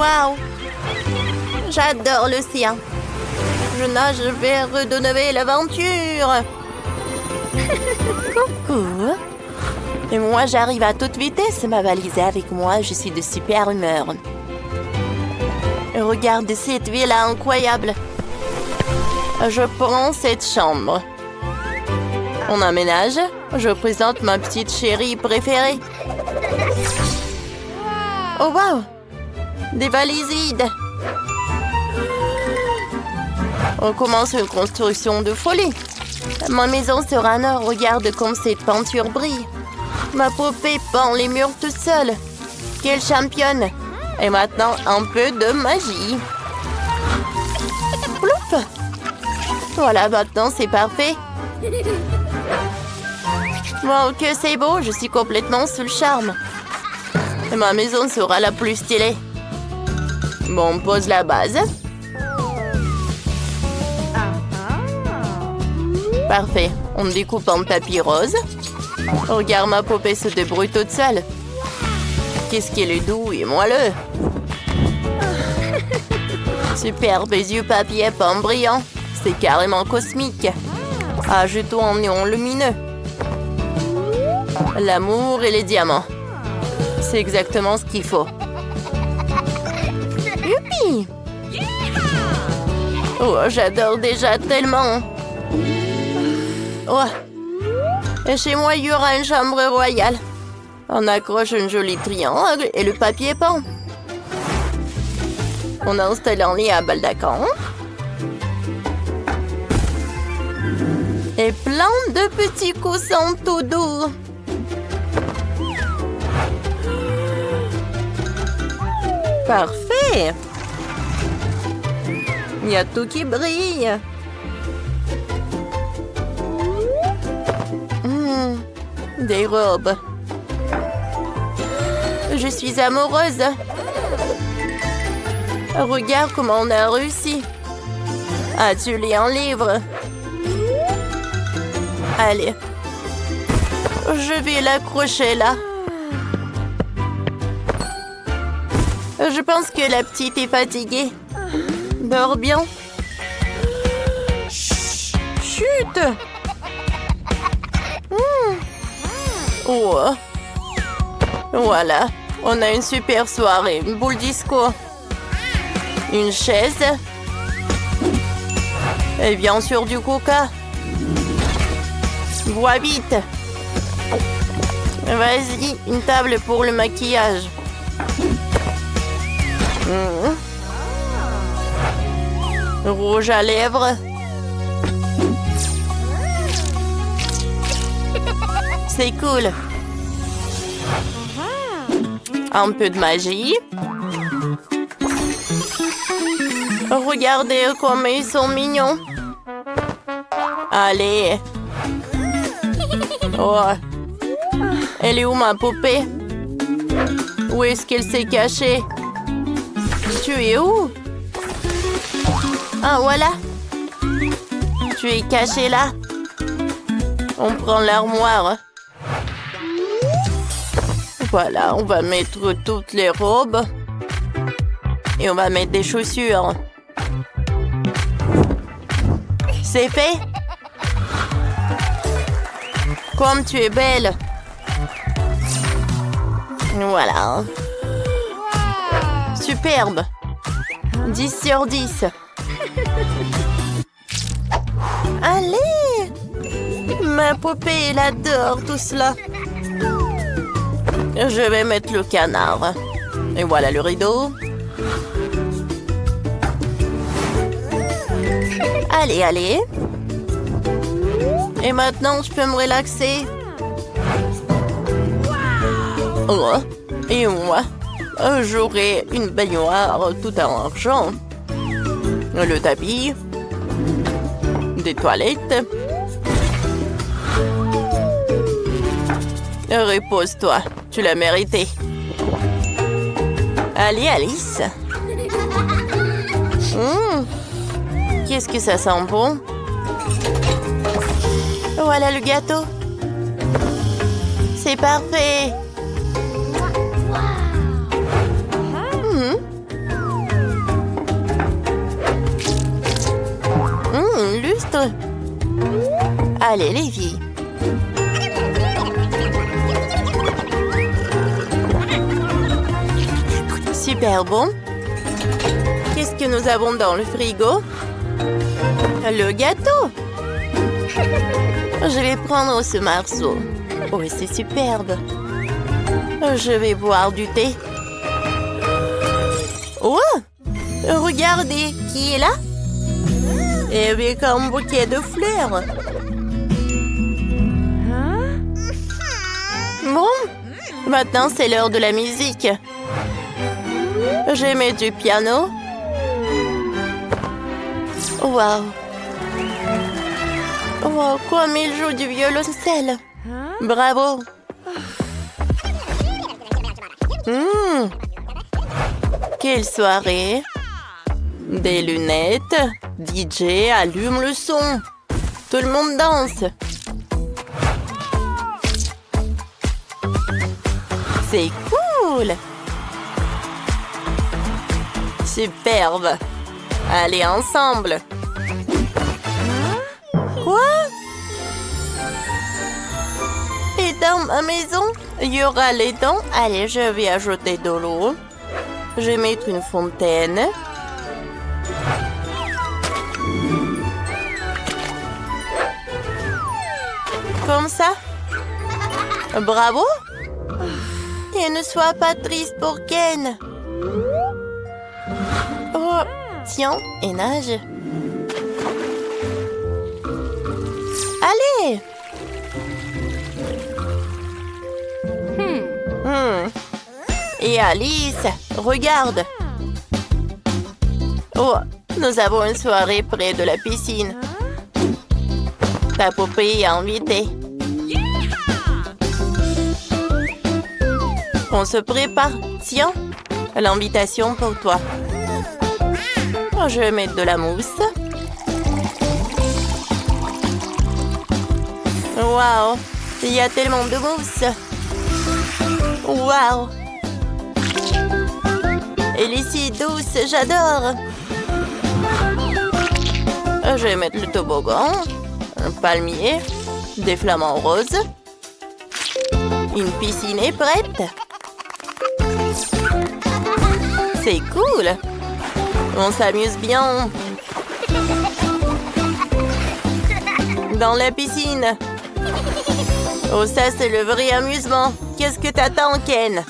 Waouh! J'adore l'océan. Je nage vers de nouvelles aventures. Coucou. Et moi, j'arrive à toute vitesse. Ma valise est avec moi. Je suis de super humeur. Regarde cette villa incroyable. Je prends cette chambre. On emménage. Je présente ma petite chérie préférée. Oh wow! Des valises vides. On commence une construction de folie. Ma maison sera en or. Regarde comme cette peinture brille. Ma poupée peint les murs toute seule. Quelle championne! Et maintenant, un peu de magie. Ploup! Voilà, maintenant c'est parfait. Wow, que c'est beau! Je suis complètement sous le charme. Et ma maison sera la plus stylée. Bon, on pose la base. Parfait. On découpe en tapis rose. Regarde, ma poupée se débrouille toute seule. Qu'est-ce qui est doux et moelleux. Superbe yeux papier peint brillant. C'est carrément cosmique. Ajoutons un néon lumineux. L'amour et les diamants. C'est exactement ce qu'il faut. Youpi! Oh, j'adore déjà tellement. Oh. Et chez moi, il y aura une chambre royale. On accroche un joli triangle et le papier peint. On installe un lit à baldaquin. Et plein de petits coussins tout doux. Parfait! Il y a tout qui brille. Des robes. Je suis amoureuse. Regarde comment on a réussi. As-tu lu un livre? Allez. Je vais l'accrocher là. Je pense que la petite est fatiguée. Dors bien. Chut! Oh. Voilà. On a une super soirée. Une boule disco. Une chaise. Et bien sûr du coca. Bois vite. Vas-y, une table pour le maquillage. Rouge à lèvres. C'est cool. Un peu de magie. Regardez comme ils sont mignons. Allez. Oh. Elle est où ma poupée? Où est-ce qu'elle s'est cachée? Tu es où? Ah, voilà. Tu es cachée là. On prend l'armoire. Voilà, on va mettre toutes les robes. Et on va mettre des chaussures. C'est fait? Comme tu es belle. Voilà. Superbe. 10 sur 10. Allez! Ma poupée, elle adore tout cela. Je vais mettre le canard. Et voilà le rideau. Allez, allez. Et maintenant, je peux me relaxer. Oh, et moi, j'aurai une baignoire tout en argent. Le tapis. Des toilettes. Repose-toi, tu l'as mérité. Allez, Alice. Qu'est-ce que ça sent bon? Voilà le gâteau. C'est parfait. Allez, les filles. Super bon. Qu'est-ce que nous avons dans le frigo? Le gâteau. Je vais prendre ce morceau. Oh, c'est superbe. Je vais boire du thé. Oh! Regardez, qui est là? Eh bien, comme un bouquet de fleurs. Bon, maintenant c'est l'heure de la musique. Je mets du piano. Waouh! Wow, comme il joue du violoncelle. Bravo! Quelle soirée! Des lunettes. DJ, allume le son. Tout le monde danse. C'est cool! Superbe! Allez, ensemble! Quoi? Et dans ma maison, il y aura les dents. Allez, je vais ajouter de l'eau. Je vais mettre une fontaine. Comme ça. Bravo! Et ne sois pas triste pour Ken. Oh, tiens, et nage. Allez! Et Alice, regarde. Oh, nous avons une soirée près de la piscine. Ta poupée est invitée. On se prépare. Tiens, l'invitation pour toi. Je vais mettre de la mousse. Waouh, il y a tellement de mousse. Waouh. Elle est si douce, j'adore. Je vais mettre le toboggan, un palmier, des flamants roses. Une piscine est prête. C'est cool. On s'amuse bien. Dans la piscine. Oh, ça, c'est le vrai amusement. Qu'est-ce que t'attends, Ken?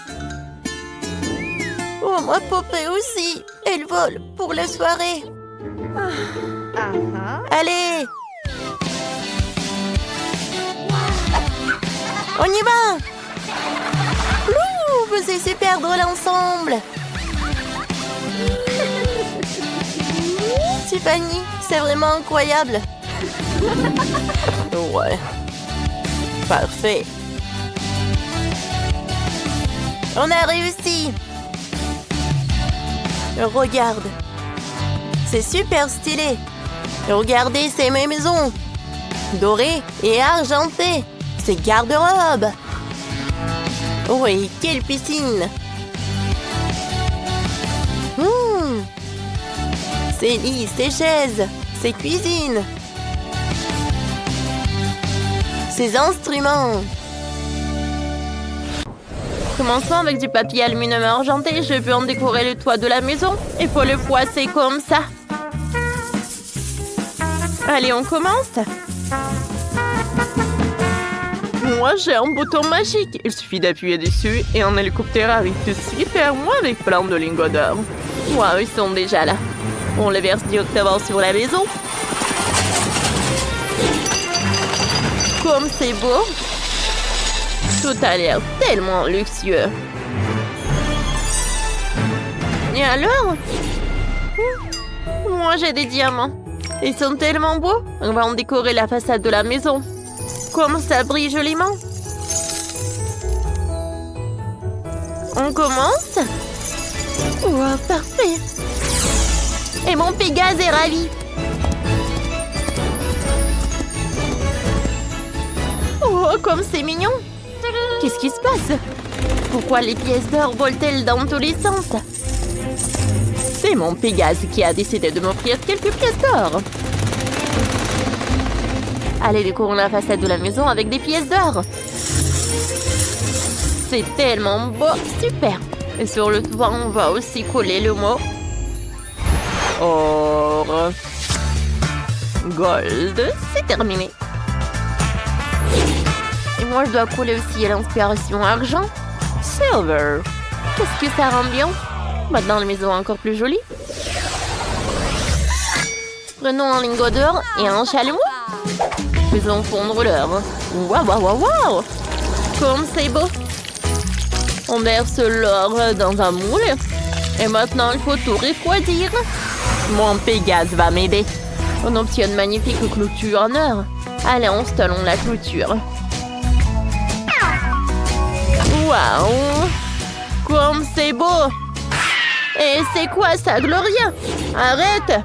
Oh, ma poupée aussi. Elle vole pour la soirée. Allez. On y va. Ouh, c'est super drôle ensemble. Tiffany, c'est vraiment incroyable. Ouais. Parfait. On a réussi. Regarde. C'est super stylé. Regardez ces maisons. Dorées et argentées. C'est garde-robe. Oui, quelle piscine. Ces lits, ces chaises, ces cuisines. Ces instruments. Commençons avec du papier aluminium argenté. Je veux en décorer le toit de la maison. Il faut le poisser comme ça. Allez, on commence. Moi, j'ai un bouton magique. Il suffit d'appuyer dessus et un hélicoptère arrive tout de suite vers moi avec plein de lingots d'or. Waouh, ils sont déjà là. On les verse directement sur la maison. Comme c'est beau. Tout a l'air tellement luxueux. Et alors? Moi, j'ai des diamants. Ils sont tellement beaux. On va en décorer la façade de la maison. Comme ça brille joliment. On commence? Wow, parfait. Et mon Pégase est ravi. Oh, comme c'est mignon. Qu'est-ce qui se passe? Pourquoi les pièces d'or volent-elles dans tous les sens? C'est mon Pégase qui a décidé de m'offrir quelques pièces d'or. Allez, décorons la façade de la maison avec des pièces d'or. C'est tellement beau. Super. Et sur le toit, on va aussi coller le mot or. Gold. C'est terminé. Et moi, je dois coller aussi l'inspiration argent. Silver. Qu'est-ce que ça rend bien? Maintenant, la maison est encore plus jolie. Prenons un lingot d'or et un chalumeau. Faisons fondre l'or. Waouh, waouh, waouh, waouh! Comme c'est beau! On verse l'or dans un moule. Et maintenant, il faut tout refroidir. Mon Pégase va m'aider. On obtient une magnifique clôture en or. Allez, installons la clôture. Waouh! Comme c'est beau! Et c'est quoi ça, Gloria? Arrête!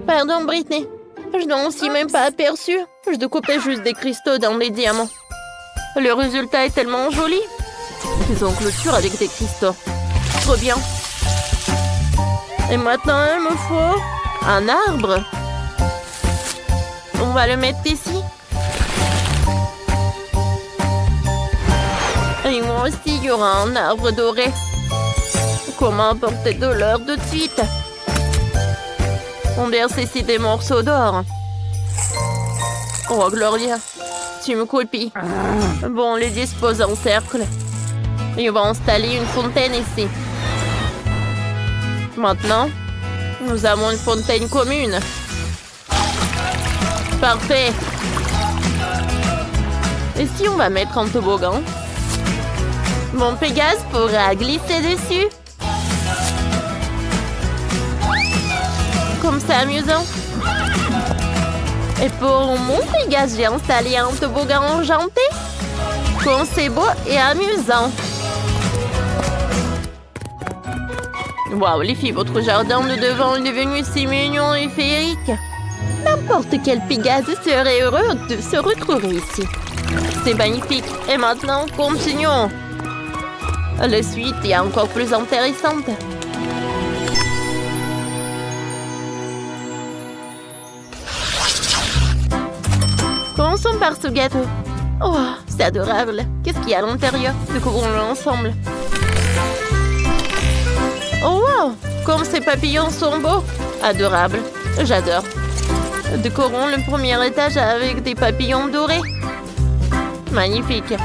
Pardon, Britney. Je n'en suis même pas aperçue. Je découpais juste des cristaux dans des diamants. Le résultat est tellement joli. Faisons clôture avec des cristaux. Trop bien. Et maintenant, il me faut un arbre. On va le mettre ici. Et moi aussi, il y aura un arbre doré. Comment apporter de l'or de suite? On verse ici des morceaux d'or. Oh, Gloria, tu me copies. Bon, on les dispose en cercle. Et on va installer une fontaine ici. Maintenant, nous avons une fontaine commune. Parfait. Et si on va mettre un toboggan? Mon Pégase pourra glisser dessus. Comme c'est amusant. Et pour mon Pégase, j'ai installé un toboggan enchanté. Comme c'est beau et amusant. Waouh, les filles, votre jardin de devant est devenu si mignon et féerique. N'importe quel Pégase serait heureux de se retrouver ici. C'est magnifique. Et maintenant, continuons. La suite est encore plus intéressante. Commençons par ce gâteau. Oh, c'est adorable. Qu'est-ce qu'il y a à l'intérieur? Découvrons-le ensemble. Oh, wow! Comme ces papillons sont beaux. Adorable. J'adore. Décorons le premier étage avec des papillons dorés. Magnifique.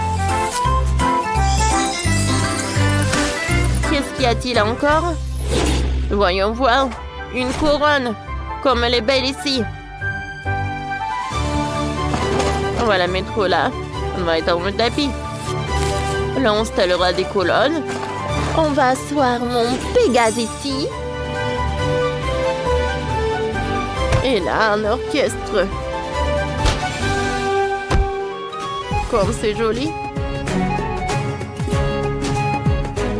Qu'est-ce qu'y a-t-il encore? Voyons voir. Une couronne. Comme elle est belle ici. On va la mettre là. On va étendre le tapis. Là, on installera des colonnes. On va asseoir mon Pégase ici. Et là, un orchestre. Comme c'est joli.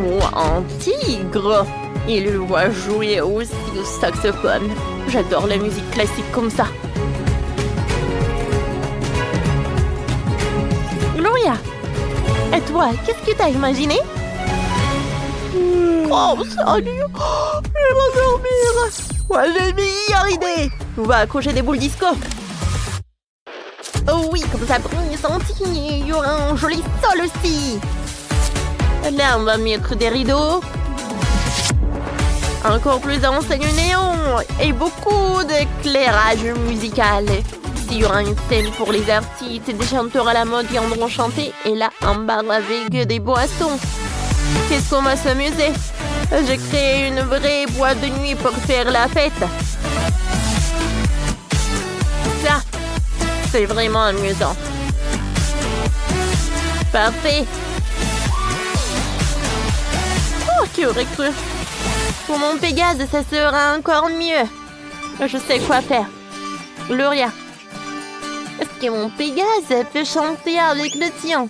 Oh, un tigre. Il le voit jouer aussi au saxophone. J'adore la musique classique comme ça. Gloria, et toi, qu'est-ce que t'as imaginé? Oh, salut! Oh, je vais dormir! Ouais, j'ai une meilleure idée! On va accrocher des boules disco. Oh oui, comme ça brille senti, il y aura un joli sol aussi. Là, on va mettre des rideaux. Encore plus d'enseignes néon et beaucoup d'éclairage musical. Il y aura une scène pour les artistes, des chanteurs à la mode viendront chanter et là, un bar avec des boissons. Qu'est-ce qu'on va s'amuser? J'ai créé une vraie boîte de nuit pour faire la fête. Ça, c'est vraiment amusant. Parfait. Oh, qui aurait cru? Pour mon Pégase, ça sera encore mieux. Je sais quoi faire. Gloria, est-ce que mon Pégase peut chanter avec le tien?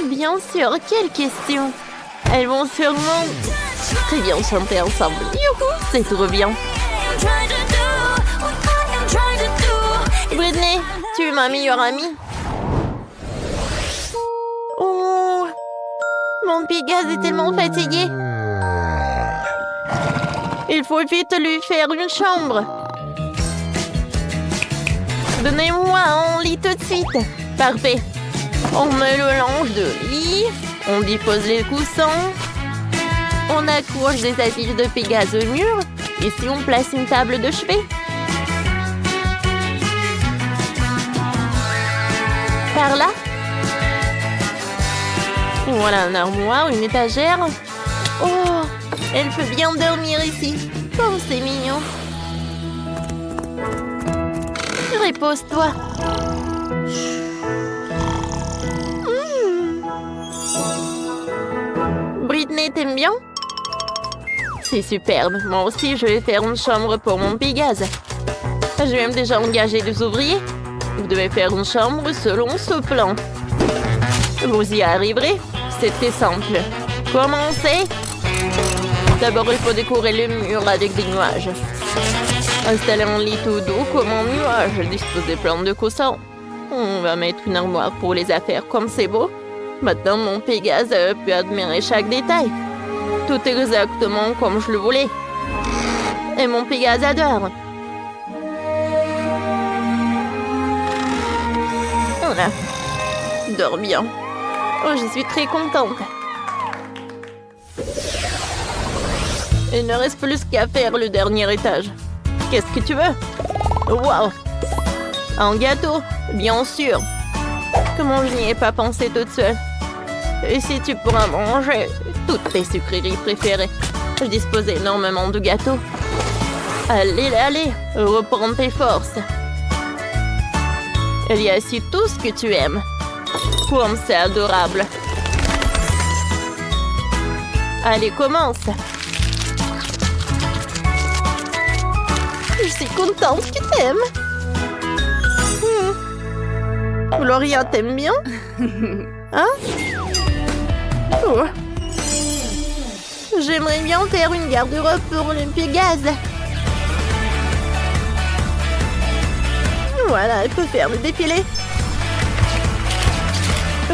Bien sûr, quelle question. Elles vont sûrement très bien chanter ensemble. Youhou, c'est trop bien. Britney, tu es ma meilleure amie. Oh, mon Pégase est tellement fatigué. Il faut vite lui faire une chambre. Donnez-moi un lit tout de suite. Parfait. On met le linge de lit. On dépose les coussins. On accroche des affiches de Pégase au mur. Et si on place une table de chevet? Par là? Voilà un armoire, une étagère. Oh, elle peut bien dormir ici. Oh, c'est mignon. Repose-toi. Britney, t'aimes bien? C'est superbe. Moi aussi, je vais faire une chambre pour mon Pégase. J'ai même déjà engagé des ouvriers. Vous devez faire une chambre selon ce plan. Vous y arriverez. C'est très simple. Commencez. D'abord, il faut décorer le mur avec des nuages. Installer un lit tout doux comme un nuage. Dispose des plantes de coussins. On va mettre une armoire pour les affaires comme c'est beau. Maintenant, mon Pégase peut admirer chaque détail. Tout exactement comme je le voulais. Et mon Pégase adore. Voilà. Dors bien. Oh, je suis très contente. Il ne reste plus qu'à faire le dernier étage. Qu'est-ce que tu veux? Wow! Un gâteau, bien sûr. Comment je n'y ai pas pensé toute seule? Et si tu pourras manger toutes tes sucreries préférées? Je dispose énormément de gâteaux. Allez, allez, reprends tes forces. Il y a ici tout ce que tu aimes. Comme c'est adorable. Allez, commence. Je suis contente que t'aimes. Gloria, t'aimes bien? Hein? Oh. J'aimerais bien faire une garde-robe pour le Pégase. Voilà, elle peut faire le défilé.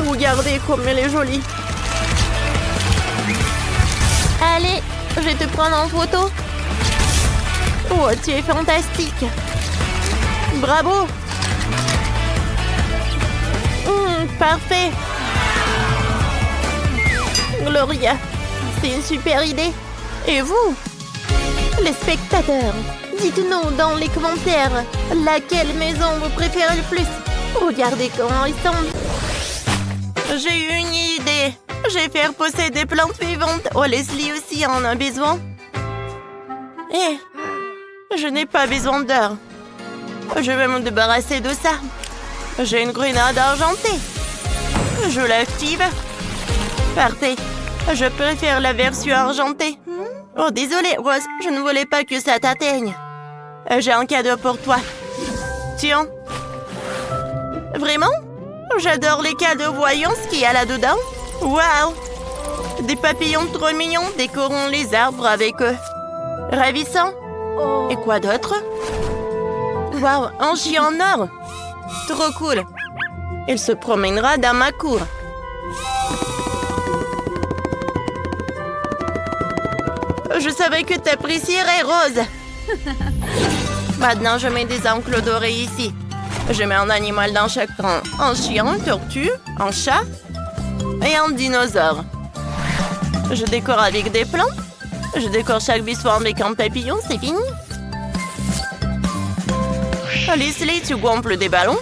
Regardez comme elle est jolie. Allez, je vais te prendre en photo. Oh, tu es fantastique. Bravo. Parfait. Gloria, c'est une super idée. Et vous, les spectateurs, dites-nous dans les commentaires laquelle maison vous préférez le plus. Regardez comment ils semblent. J'ai eu une idée. Je vais faire pousser des plantes vivantes. Oh, Leslie aussi en a besoin. Je n'ai pas besoin d'heures. Je vais me débarrasser de ça. J'ai une grenade argentée. Je l'active. Parfait. Je préfère la version argentée. Oh, désolé, Rose. Je ne voulais pas que ça t'atteigne. J'ai un cadeau pour toi. Tiens. Vraiment? J'adore les cadeaux. Voyons ce qu'il y a là-dedans. Waouh! Des papillons trop mignons. Décorons les arbres avec eux. Ravissant. Et quoi d'autre? Waouh, un chien en or. Trop cool. Il se promènera dans ma cour. Je savais que t'apprécierais, Rose. Maintenant, je mets des enclos dorés ici. Je mets un animal dans chaque rang. Un chien, une tortue, un chat et un dinosaure. Je décore avec des plantes. Je décore chaque buisson avec un papillon, c'est fini. Leslie, tu gonfles des ballons?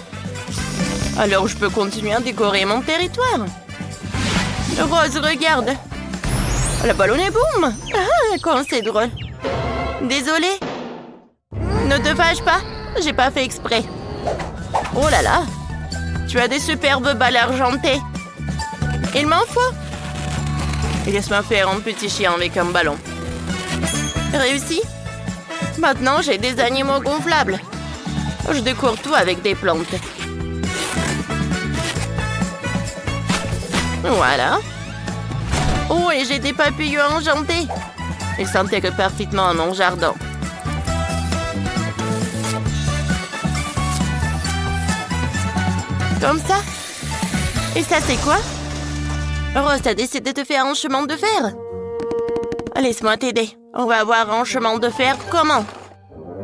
Alors je peux continuer à décorer mon territoire. Rose, regarde. Le ballon est boum. Ah, comme c'est drôle. Désolée. Ne te fâche pas, j'ai pas fait exprès. Oh là là. Tu as des superbes balles argentées. Il m'en faut. Laisse-moi faire un petit chien avec un ballon. Réussi. Maintenant, j'ai des animaux gonflables. Je décore tout avec des plantes. Voilà. Oh, et j'ai des papillons argentés. Ils s'intègrent parfaitement à mon jardin. Comme ça. Et ça, c'est quoi? Rose, t'as décidé de faire un chemin de fer? Laisse-moi t'aider. On va avoir un chemin de fer comment?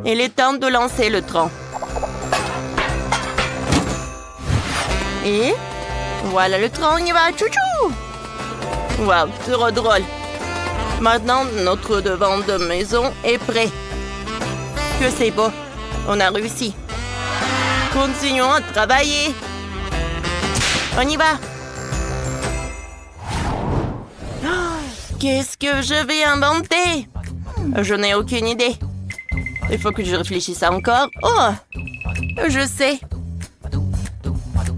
Il est temps de lancer le train. Et voilà le train, on y va, tchou-tchou! Waouh, trop drôle. Maintenant, notre devant de maison est prêt. Que c'est beau. On a réussi. Continuons à travailler. On y va. Qu'est-ce que je vais inventer? Je n'ai aucune idée. Il faut que je réfléchisse encore. Oh, je sais.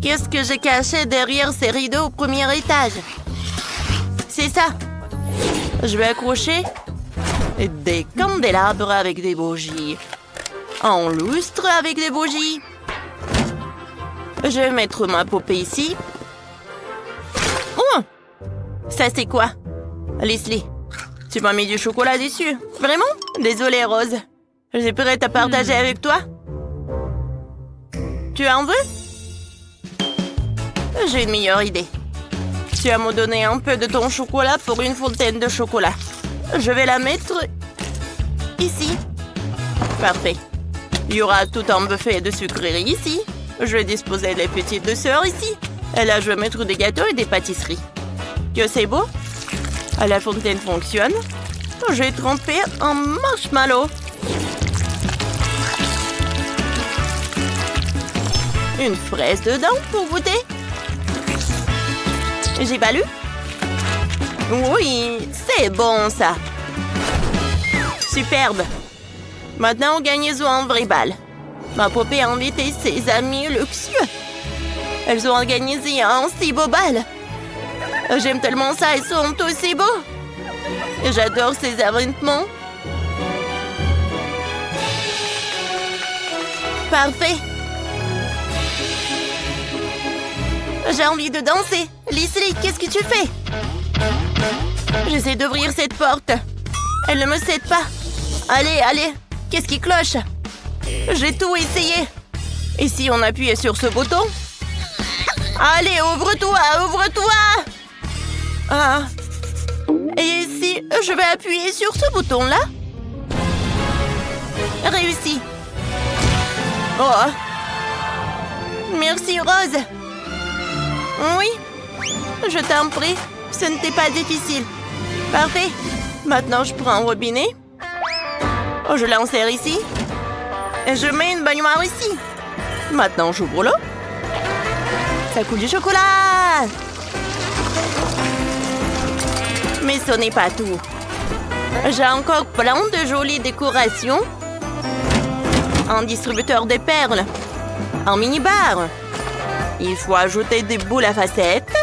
Qu'est-ce que j'ai caché derrière ces rideaux au premier étage? C'est ça. Je vais accrocher des candélabres avec des bougies. Un lustre avec des bougies. Je vais mettre ma poupée ici. Oh! Ça, c'est quoi? Leslie, tu m'as mis du chocolat dessus. Vraiment? Désolée, Rose. Je suis prête à partager avec toi. Tu en veux? J'ai une meilleure idée. Tu vas me donner un peu de ton chocolat pour une fontaine de chocolat. Je vais la mettre ici. Parfait. Il y aura tout un buffet de sucreries ici. Je vais disposer les petites douceurs ici. Et là, je vais mettre des gâteaux et des pâtisseries. Que c'est beau? La fontaine fonctionne. Je vais tremper un marshmallow. Une fraise dedans pour goûter. J'ai pas lu? Oui, c'est bon ça. Superbe. Maintenant, gagnez-vous un vrai bal. Ma poupée a invité ses amis luxueux. Elles ont organisé un si beau bal. J'aime tellement ça, ils sont aussi beaux. J'adore ces événements. Parfait. J'ai envie de danser. Leslie, qu'est-ce que tu fais? J'essaie d'ouvrir cette porte. Elle ne me cède pas. Allez, allez. Qu'est-ce qui cloche? J'ai tout essayé. Et si on appuyait sur ce bouton? Allez, ouvre-toi, ouvre-toi! Ah. Et si je vais appuyer sur ce bouton-là? Réussi. Oh. Merci, Rose. Oui. Je t'en prie. Ce n'était pas difficile. Parfait. Maintenant, je prends un robinet. Je l'insère ici. Et je mets une baignoire ici. Maintenant, j'ouvre l'eau. Ça coule du chocolat. Mais ce n'est pas tout. J'ai encore plein de jolies décorations. Un distributeur de perles. Un mini-bar. Il faut ajouter des boules à facettes.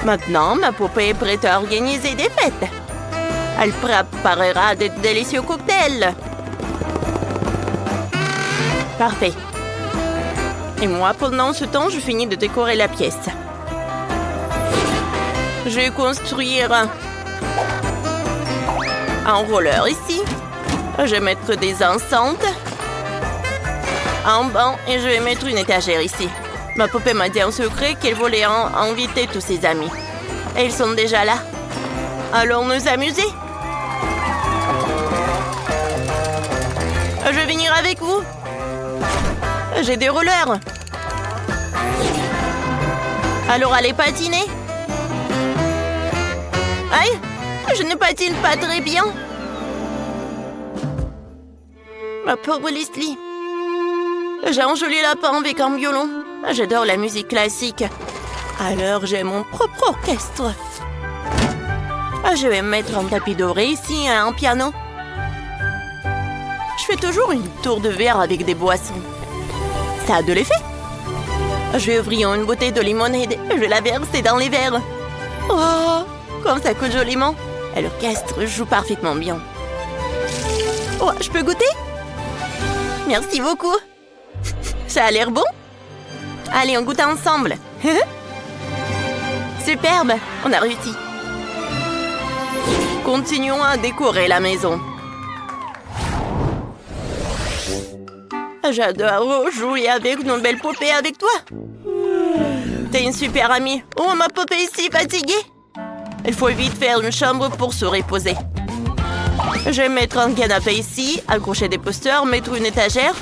Maintenant, ma poupée est prête à organiser des fêtes. Elle préparera de délicieux cocktails. Parfait. Et moi, pendant ce temps, je finis de décorer la pièce. Je vais construire un roller ici. Je vais mettre des enceintes. Un banc et je vais mettre une étagère ici. Ma poupée m'a dit en secret qu'elle voulait inviter tous ses amis. Et ils sont déjà là. Allons nous amuser. Je vais venir avec vous. J'ai des rollers. Alors allez patiner. Aïe, je ne patine pas très bien. Ma pauvre Leslie. J'ai un joli lapin avec un violon. J'adore la musique classique. Alors j'ai mon propre orchestre. Je vais mettre un tapis doré ici et un piano. Je fais toujours une tour de verre avec des boissons. Ça a de l'effet. Je vais ouvrir une bouteille de limonade. Je vais la verser dans les verres. Oh, comme ça coule joliment. Et l'orchestre joue parfaitement bien. Oh, je peux goûter? Merci beaucoup. Ça a l'air bon? Allez, on goûte ensemble. Superbe, on a réussi. Continuons à décorer la maison. J'adore jouer avec une belle poupée avec toi. T'es une super amie. Oh, ma poupée est si fatiguée. Il faut vite faire une chambre pour se reposer. Je vais mettre un canapé ici, accrocher des posters, mettre une étagère.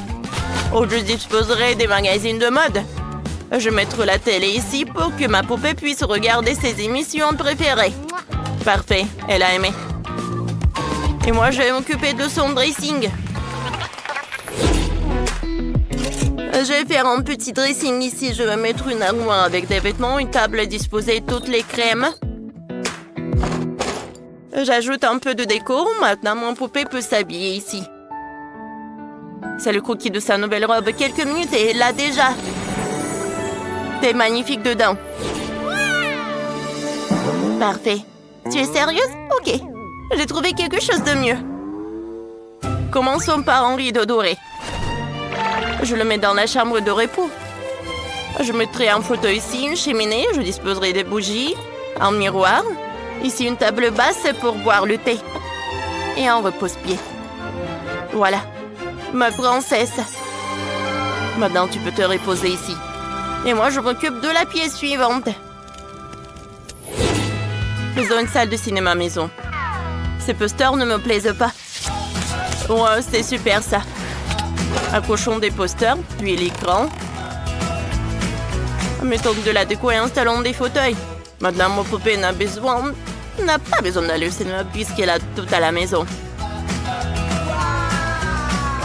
Où je disposerai des magazines de mode. Je vais mettre la télé ici pour que ma poupée puisse regarder ses émissions préférées. Parfait, elle a aimé. Et moi, je vais m'occuper de son dressing. Je vais faire un petit dressing ici. Je vais mettre une armoire avec des vêtements, une table à disposer toutes les crèmes. J'ajoute un peu de déco. Maintenant, mon poupée peut s'habiller ici. C'est le croquis de sa nouvelle robe. Quelques minutes et elle l'a déjà. T'es magnifique dedans. Parfait. Tu es sérieuse? Ok. J'ai trouvé quelque chose de mieux. Commençons par un rideau doré. Je le mets dans la chambre de repos. Je mettrai un fauteuil ici, une cheminée. Je disposerai des bougies, un miroir. Ici, une table basse pour boire le thé. Et un repose-pied. Voilà. Ma princesse. Maintenant, tu peux te reposer ici. Et moi, je m'occupe de la pièce suivante. Faisons une salle de cinéma maison. Ces posters ne me plaisent pas. Ouais, c'est super ça. Accrochons des posters, puis l'écran. Mettons de la déco et installons des fauteuils. Maintenant, mon poupée n'a pas besoin d'aller au cinéma puisqu'elle a tout à la maison.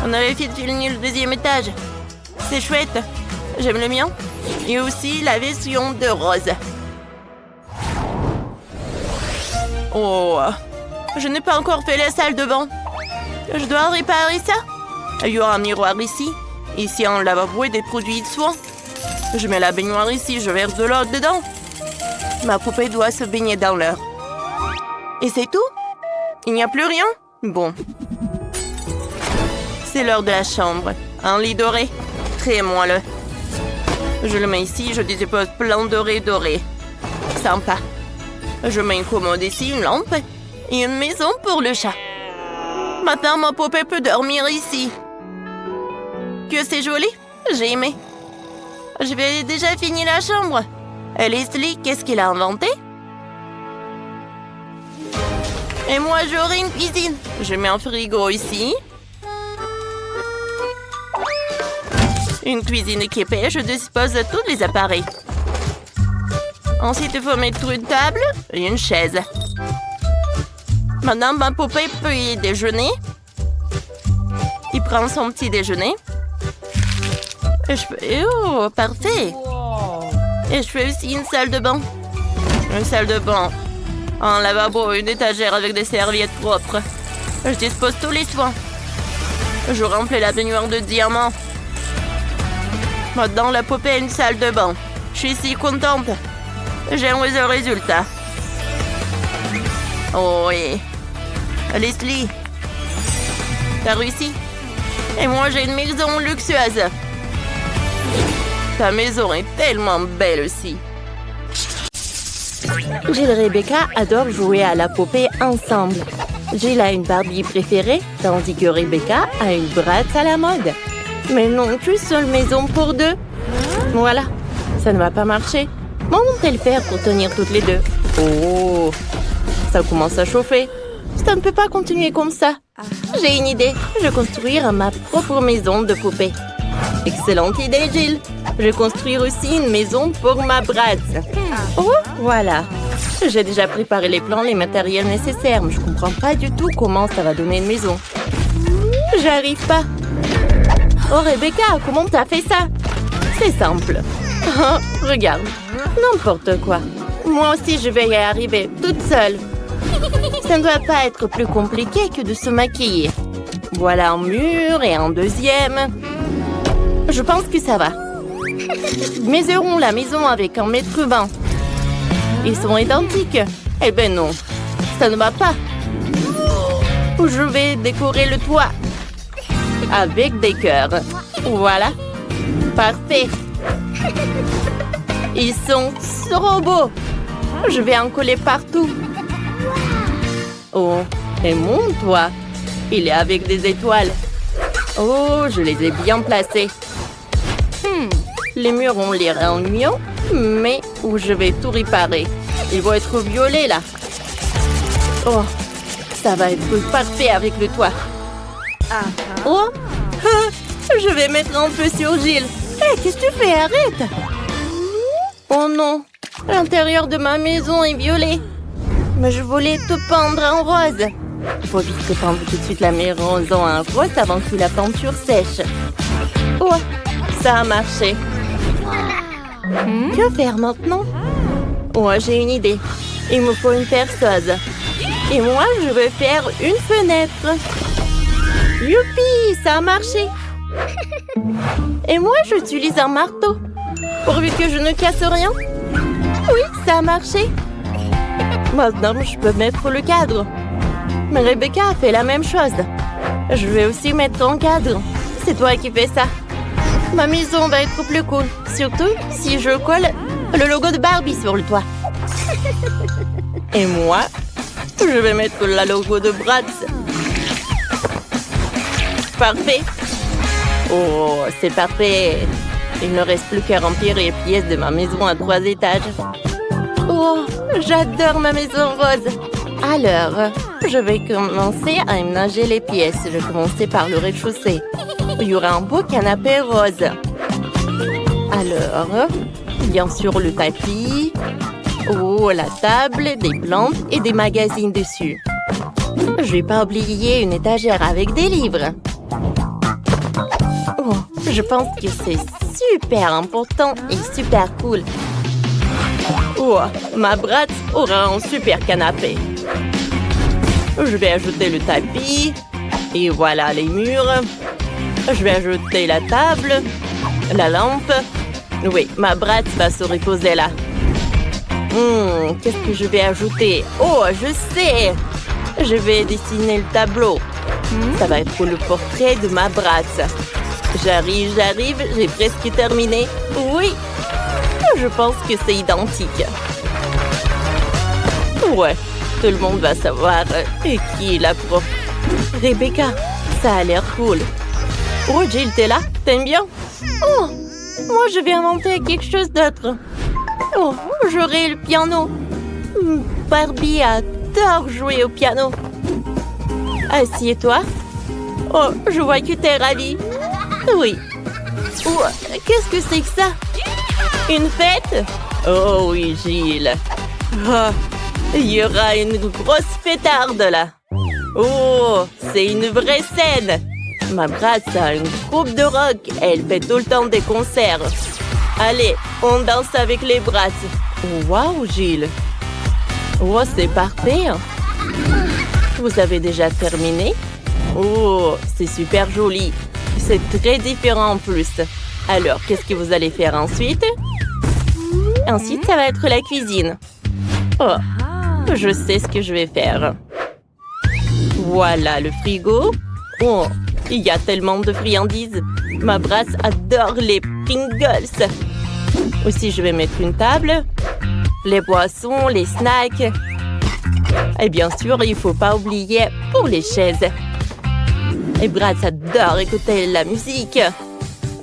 On avait fini le deuxième étage. C'est chouette. J'aime le mien. Et aussi la version de rose. Oh, je n'ai pas encore fait la salle de bain. Je dois réparer ça. Il y aura un miroir ici. Ici, un lavabo et des produits de soins. Je mets la baignoire ici, je verse de l'eau dedans. Ma poupée doit se baigner dans l'heure. Et c'est tout? Il n'y a plus rien? Bon. C'est l'heure de la chambre. Un lit doré. Très moelleux. Je le mets ici, je dispose plein doré. Sympa. Je mets une commode ici, une lampe et une maison pour le chat. Maintenant, ma poupée peut dormir ici. Que c'est joli. J'ai aimé. Je vais déjà finir la chambre. Leslie, qu'est-ce qu'il a inventé? Et moi, j'aurai une cuisine. Je mets un frigo ici. Une cuisine équipée, je dispose de tous les appareils. Ensuite, il faut mettre une table et une chaise. Maintenant, ma poupée peut y déjeuner. Il prend son petit déjeuner. Oh, parfait. Et je fais aussi une salle de bain. Une salle de bain. Un lavabo, une étagère avec des serviettes propres. Je dispose tous les soins. Je remplis la baignoire de diamants. Maintenant, la poupée a une salle de bain. Je suis si contente. J'aime le résultat. Oh oui. Leslie, t'as réussi? Et moi, j'ai une maison luxueuse. Ta maison est tellement belle aussi. Jill et Rebecca adorent jouer à la poupée ensemble. Jill a une Barbie préférée, tandis que Rebecca a une Bratz à la mode. Mais non, qu'une seule maison pour deux. Voilà, ça ne va pas marcher. Comment vont-elles faire pour tenir toutes les deux? Oh, ça commence à chauffer. Ça ne peut pas continuer comme ça. J'ai une idée. Je vais construire ma propre maison de poupée. Excellente idée, Jill. Je vais construire aussi une maison pour ma Bratz. Oh, voilà. J'ai déjà préparé les plans, les matériels nécessaires, mais je comprends pas du tout comment ça va donner une maison. J'arrive pas. Oh, Rebecca, comment t'as fait ça? C'est simple. Oh, regarde. N'importe quoi. Moi aussi, je vais y arriver, toute seule. Ça ne doit pas être plus compliqué que de se maquiller. Voilà un mur et un deuxième. Je pense que ça va. Mesurons la maison avec 1,20 m. Ils sont identiques. Eh ben non, ça ne va pas. Je vais décorer le toit avec des cœurs. Voilà. Parfait. Ils sont trop beaux. Je vais en coller partout. Oh, et mon toit. Il est avec des étoiles. Oh, je les ai bien placés. Les murs ont l'air ennuyants, mais où je vais tout réparer. Ils vont être violets, là. Oh, ça va être parfait avec le toit. Oh, je vais mettre un peu sur Jill. Hé, qu'est-ce que tu fais? Arrête. Oh non, l'intérieur de ma maison est violet. Mais je voulais te peindre en rose. Il faut vite peindre tout de suite la maison en rose avant que la peinture sèche. Oh, ça a marché. Que faire maintenant? Oh, j'ai une idée. Il me faut une perceuse. Et moi, je vais faire une fenêtre. Youpi, ça a marché. Et moi, j'utilise un marteau. Pourvu que je ne casse rien. Oui, ça a marché. Maintenant, je peux mettre le cadre. Mais Rebecca a fait la même chose. Je vais aussi mettre un cadre. C'est toi qui fais ça. Ma maison va être plus cool. Surtout si je colle le logo de Barbie sur le toit. Et moi, je vais mettre le logo de Bratz. Parfait. Oh, c'est parfait. Il ne reste plus qu'à remplir les pièces de ma maison à 3 étages. Oh, j'adore ma maison rose. Alors, je vais commencer à aménager les pièces. Je vais commencer par le rez-de-chaussée. Il y aura un beau canapé rose. Alors, bien sûr le tapis. Oh, la table, des plantes et des magazines dessus. Je vais pas oublier une étagère avec des livres. Oh, je pense que c'est super important et super cool. Oh, ma Bratz aura un super canapé. Je vais ajouter le tapis. Et voilà les murs. Je vais ajouter la table, la lampe. Oui, ma Bratz va se reposer là. Qu'est-ce que je vais ajouter? Oh, je sais! Je vais dessiner le tableau. Ça va être le portrait de ma Bratz. J'arrive, j'ai presque terminé. Oui, je pense que c'est identique. Ouais, tout le monde va savoir qui est la prof. Rebecca, ça a l'air cool. Oh, Jill, t'es là? T'aimes bien? Oh, moi je vais inventer quelque chose d'autre. Oh, j'aurai le piano. Barbie adore jouer au piano. Assieds-toi. Oh, je vois que t'es ravie. Oui. Oh, qu'est-ce que c'est que ça? Une fête? Oh oui, Gilles. Oh, il y aura une grosse fêtarde là. Oh, c'est une vraie scène. Ma Bratz a une groupe de rock. Elle fait tout le temps des concerts. Allez, on danse avec les Bratz. Waouh, Gilles. Oh, c'est parfait. Vous avez déjà terminé? Oh, c'est super joli. C'est très différent en plus. Alors, qu'est-ce que vous allez faire ensuite? Ensuite, ça va être la cuisine. Oh, je sais ce que je vais faire. Voilà le frigo. Oh, il y a tellement de friandises. Ma Bratz adore les Pringles. Aussi, je vais mettre une table, les boissons, les snacks. Et bien sûr, il ne faut pas oublier pour les chaises. Et Bratz adore écouter la musique.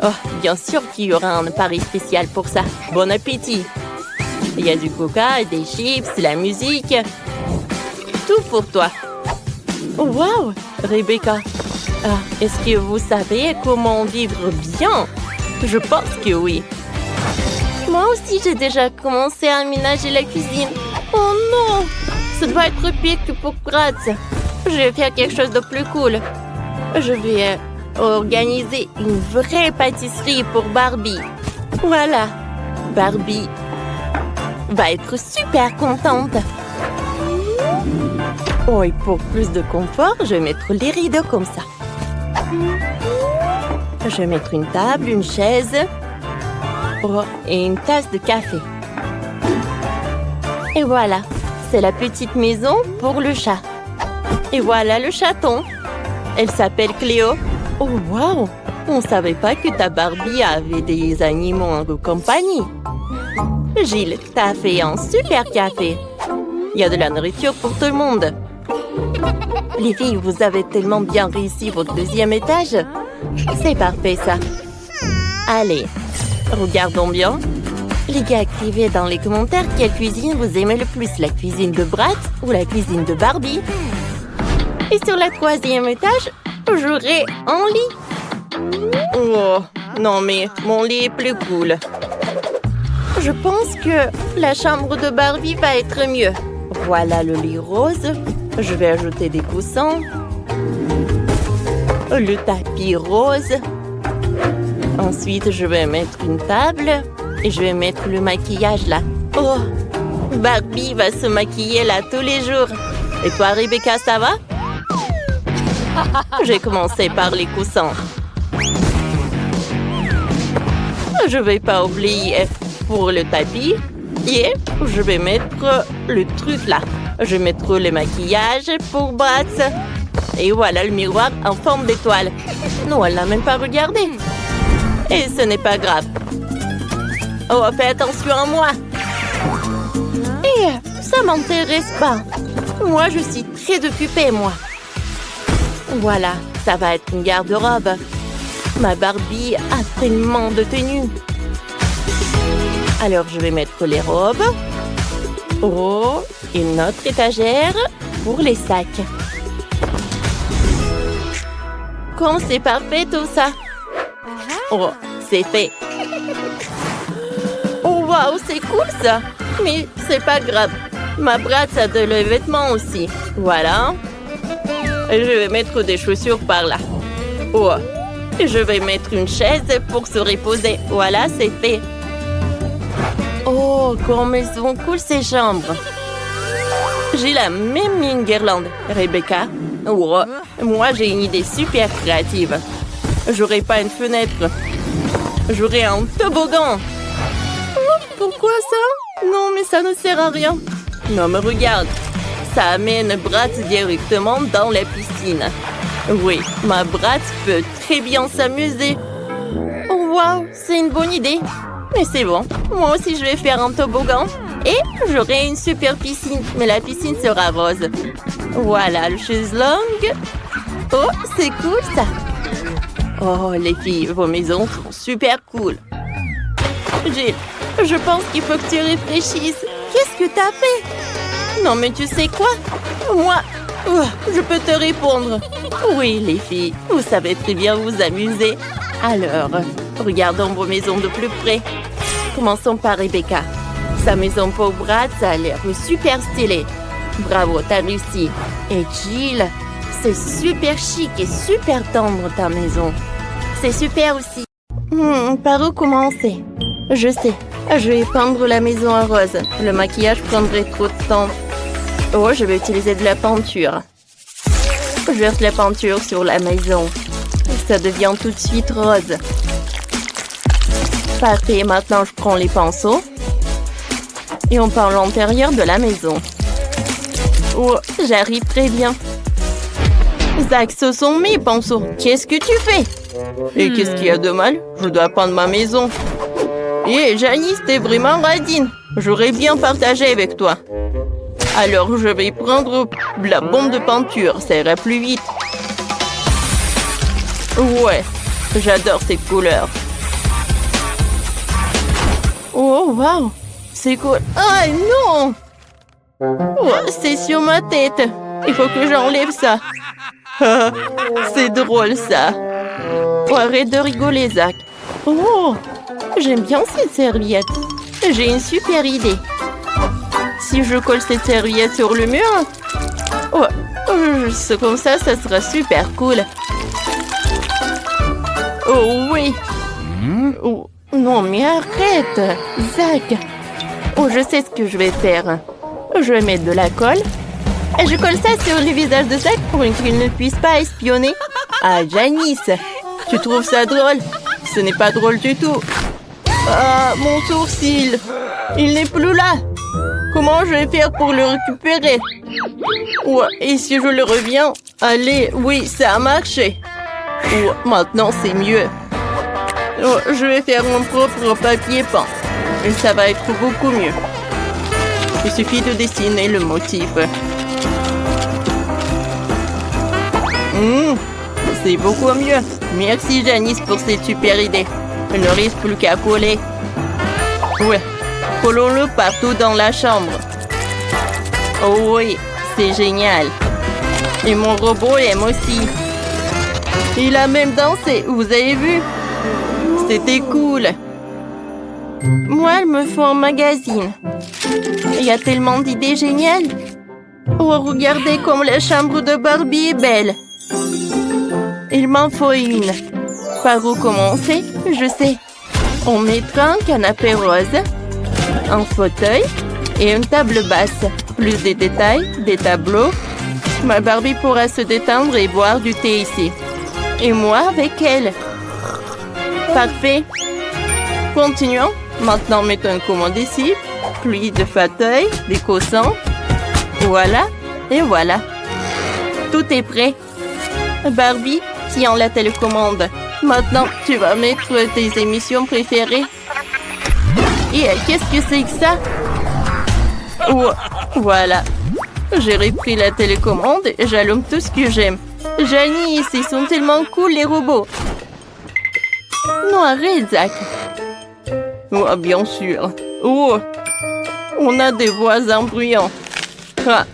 Oh, bien sûr qu'il y aura un pari spécial pour ça. Bon appétit. Il y a du coca, des chips, la musique. Tout pour toi. Oh, wow, Rebecca. Ah, est-ce que vous savez comment vivre bien? Je pense que oui. Moi aussi, j'ai déjà commencé à aménager la cuisine. Oh non! Ça doit être pire que pour Bratz. Je vais faire quelque chose de plus cool. Je vais organiser une vraie pâtisserie pour Barbie. Voilà. Barbie va être super contente. Oh, et pour plus de confort, je vais mettre les rideaux comme ça. Je vais mettre une table, une chaise et une tasse de café. Et voilà, c'est la petite maison pour le chat. Et voilà le chaton. Elle s'appelle Cléo. Oh, wow! On ne savait pas que ta Barbie avait des animaux en compagnie. Gilles, t'as fait un super café. Il y a de la nourriture pour tout le monde. Les filles, vous avez tellement bien réussi votre deuxième étage. C'est parfait, ça. Allez, regardons bien. Les gars, écrivez dans les commentaires quelle cuisine vous aimez le plus, la cuisine de Bratz ou la cuisine de Barbie. Et sur le troisième étage, j'aurai un lit. Oh, non mais mon lit est plus cool. Je pense que la chambre de Barbie va être mieux. Voilà le lit rose. Je vais ajouter des coussins. Le tapis rose. Ensuite, je vais mettre une table. Et je vais mettre le maquillage là. Oh, Barbie va se maquiller là tous les jours. Et toi, Rebecca, ça va? J'ai commencé par les coussins. Je vais pas oublier pour le tapis. Et je vais mettre le truc là. Je vais mettre le maquillage pour Bratz. Et voilà le miroir en forme d'étoile. Non, elle n'a même pas regardé. Et ce n'est pas grave. Oh, fais attention à moi. Et ça m'intéresse pas. Moi, je suis très occupée, moi. Voilà, ça va être une garde-robe. Ma Barbie a tellement de tenues. Alors, je vais mettre les robes. Oh, une autre étagère pour les sacs. Comme c'est parfait tout ça. Oh, c'est fait. Oh, waouh, c'est cool ça. Mais c'est pas grave. Ma Bratz a de les vêtements aussi. Voilà. Et je vais mettre des chaussures par là. Oh, et je vais mettre une chaise pour se reposer. Voilà, c'est fait. Oh, comme elles sont cool ces chambres. J'ai la même guirlande, Rebecca. Oh, moi j'ai une idée super créative. J'aurai pas une fenêtre. J'aurai un toboggan. Oh, pourquoi ça? Non, mais ça ne sert à rien. Non, mais regarde. Ça amène Bratz directement dans la piscine. Oui, ma Bratz peut très bien s'amuser. Oh, waouh, c'est une bonne idée. Mais c'est bon, moi aussi je vais faire un toboggan. Et j'aurai une super piscine, mais la piscine sera rose. Voilà, le chaise-longue. Oh, c'est cool ça. Oh, les filles, vos maisons sont super cool. Jill, je pense qu'il faut que tu réfléchisses. Qu'est-ce que t'as fait? Non, mais tu sais quoi? Moi, je peux te répondre. Oui, les filles, vous savez très bien vous amuser. Alors, regardons vos maisons de plus près. Commençons par Rebecca. Sa maison pour Bratz a l'air super stylée. Bravo, t'as réussi. Et Jill, c'est super chic et super tendre ta maison. C'est super aussi. Par où commencer? Je sais, je vais peindre la maison en rose. Le maquillage prendrait trop de temps. Oh, je vais utiliser de la peinture. Je verse la peinture sur la maison. Ça devient tout de suite rose. Parfait, maintenant je prends les pinceaux. Et on peint l'intérieur de la maison. Oh, j'arrive très bien. Zach, ce sont mes pinceaux. Qu'est-ce que tu fais? Et qu'est-ce qu'il y a de mal? Je dois peindre ma maison. Et Janice, t'es vraiment radine. J'aurais bien partagé avec toi. Alors, je vais prendre la bombe de peinture. Ça ira plus vite. Ouais, j'adore ces couleurs. Oh, wow. C'est cool. Ah, non! Oh, c'est sur ma tête. Il faut que j'enlève ça. C'est drôle, ça. Oh, arrête de rigoler, Zach. Oh, j'aime bien cette serviette. J'ai une super idée. Si je colle cette serviette sur le mur, oh, c'est comme ça sera super cool. Oh, oui. Oh, non, mais arrête, Zach. Oh, je sais ce que je vais faire. Je vais mettre de la colle. Et je colle ça sur le visage de Zach pour qu'il ne puisse pas espionner. Ah, Janice, tu trouves ça drôle? Ce n'est pas drôle du tout. Ah, mon sourcil. Il n'est plus là. Comment je vais faire pour le récupérer? Ouais, et si je le reviens? Allez, oui, ça a marché. Oh, maintenant, c'est mieux. Oh, je vais faire mon propre papier peint. Et ça va être beaucoup mieux. Il suffit de dessiner le motif. C'est beaucoup mieux. Merci Janice pour cette super idée. Il ne reste plus qu'à coller. Ouais, collons-le partout dans la chambre. Oh oui, c'est génial. Et mon robot aime aussi. Il a même dansé, vous avez vu? C'était cool. Moi, il me faut un magazine. Il y a tellement d'idées géniales. Oh, regardez comme la chambre de Barbie est belle. Il m'en faut une. Par où commencer? Je sais. On mettra un canapé rose, un fauteuil et une table basse. Plus de détails, des tableaux. Ma Barbie pourra se détendre et boire du thé ici. Et moi avec elle. Parfait. Continuons. Maintenant, mettons une commande ici. Puis de fauteuil, des coussins. Voilà. Et voilà. Tout est prêt. Barbie, tiens la télécommande. Maintenant, tu vas mettre tes émissions préférées. Et qu'est-ce que c'est que ça? Oh, voilà. J'ai repris la télécommande et j'allume tout ce que j'aime. Janice, ils sont tellement cool les robots. Non, arrête, Zach. Oh, bien sûr. Oh, on a des voisins bruyants. Ah,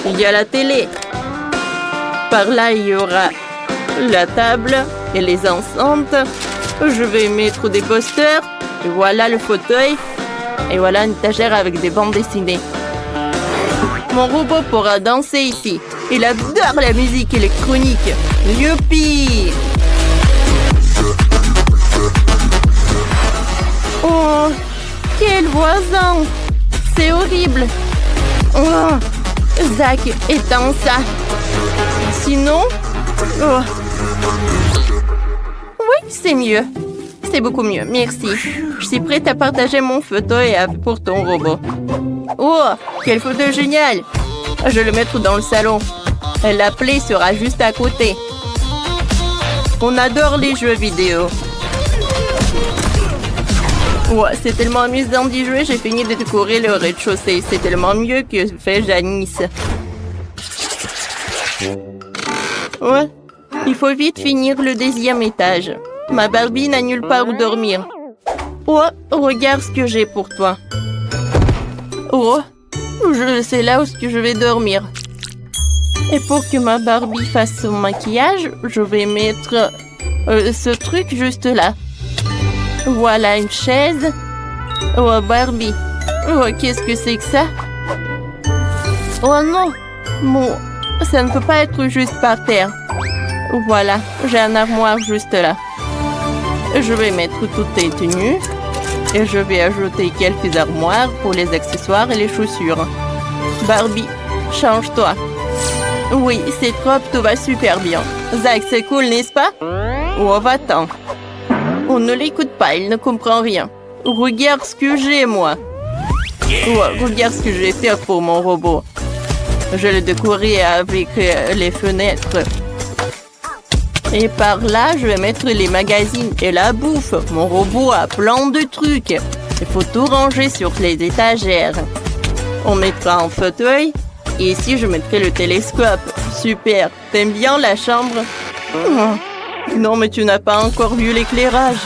il y a la télé. Par là, il y aura la table et les enceintes. Je vais mettre des posters. Et voilà le fauteuil. Et voilà une étagère avec des bandes dessinées. Mon robot pourra danser ici. Il adore la musique électronique. Youpi! Oh, quel voisin! C'est horrible! Oh, Zach, éteins ça! Sinon... Oh. Oui, c'est mieux. C'est beaucoup mieux, merci. Je suis prête à partager mon fauteuil pour ton robot. Oh, quel fauteuil génial! Je vais le mettre dans le salon. La plaie sera juste à côté. On adore les jeux vidéo. Oh, c'est tellement amusant d'y jouer, j'ai fini de décorer le rez-de-chaussée. C'est tellement mieux que fait Janice. Ouais, il faut vite finir le 10e étage. Ma Barbie n'a nulle part où dormir. Oh, regarde ce que j'ai pour toi. Oh, je sais là où je vais dormir. Et pour que ma Barbie fasse son maquillage, je vais mettre ce truc juste là. Voilà une chaise. Oh, Barbie. Oh, qu'est-ce que c'est que ça? Oh non. Bon, ça ne peut pas être juste par terre. Voilà, j'ai un armoire juste là. Je vais mettre toutes tes tenues. Et je vais ajouter quelques armoires pour les accessoires et les chaussures. Barbie, change-toi. Oui, c'est propre, tout va super bien. Zach, c'est cool, n'est-ce pas? Oh, va-t'en. On ne l'écoute pas, il ne comprend rien. Regarde ce que j'ai, moi. Oh, regarde ce que je vais faire pour mon robot. Je l'ai décoré avec les fenêtres. Et par là, je vais mettre les magazines et la bouffe. Mon robot a plein de trucs. Il faut tout ranger sur les étagères. On mettra un fauteuil. Et ici, je mettrai le télescope. Super. T'aimes bien la chambre? Oh. Non, mais tu n'as pas encore vu l'éclairage.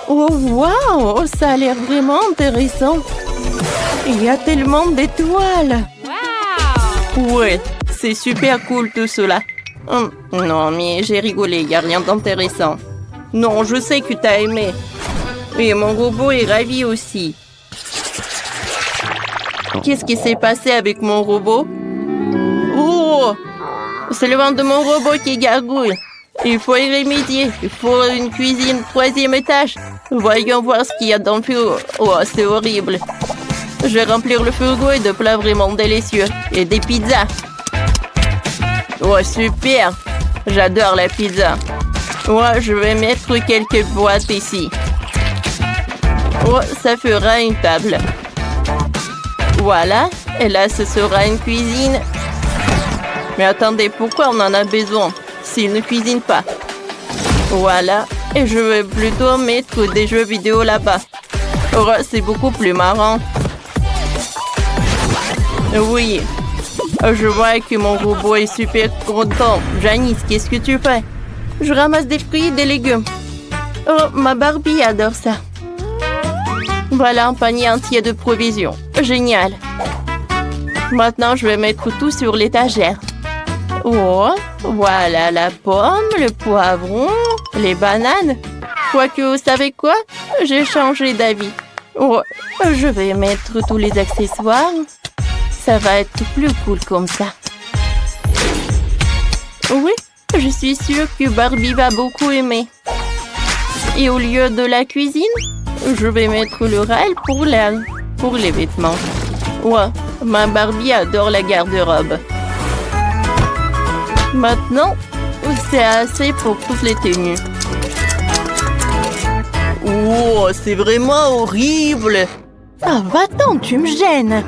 Oh, waouh! Ça a l'air vraiment intéressant. Il y a tellement d'étoiles. Wow! Ouais, c'est super cool tout cela. Non, mais j'ai rigolé, il n'y a rien d'intéressant. Non, je sais que t'as aimé. Et mon robot est ravi aussi. Qu'est-ce qui s'est passé avec mon robot? Oh! C'est le ventre de mon robot qui gargouille. Il faut y remédier. Il faut une cuisine 3e étage. Voyons voir ce qu'il y a dans le frigo. Oh, c'est horrible. Je vais remplir le frigo de plats vraiment délicieux. Et des pizzas. Oh, super! J'adore la pizza. Moi, je vais mettre quelques boîtes ici. Oh, ça fera une table. Voilà. Et là, ce sera une cuisine. Mais attendez, pourquoi on en a besoin s'il ne cuisine pas? Voilà. Et je vais plutôt mettre des jeux vidéo là-bas. Oh, c'est beaucoup plus marrant. Oui. Je vois que mon robot est super content. Janice, qu'est-ce que tu fais? Je ramasse des fruits et des légumes. Oh, ma Barbie adore ça. Voilà un panier entier de provisions. Génial. Maintenant, je vais mettre tout sur l'étagère. Oh, voilà la pomme, le poivron, les bananes. Quoique, vous savez quoi? J'ai changé d'avis. Oh, je vais mettre tous les accessoires. Ça va être plus cool comme ça. Oui, je suis sûre que Barbie va beaucoup aimer. Et au lieu de la cuisine, je vais mettre le rail pour les vêtements. Ouais, ma Barbie adore la garde-robe. Maintenant, c'est assez pour toutes les tenues. Oh, c'est vraiment horrible. Ah, va-t'en, tu me gênes.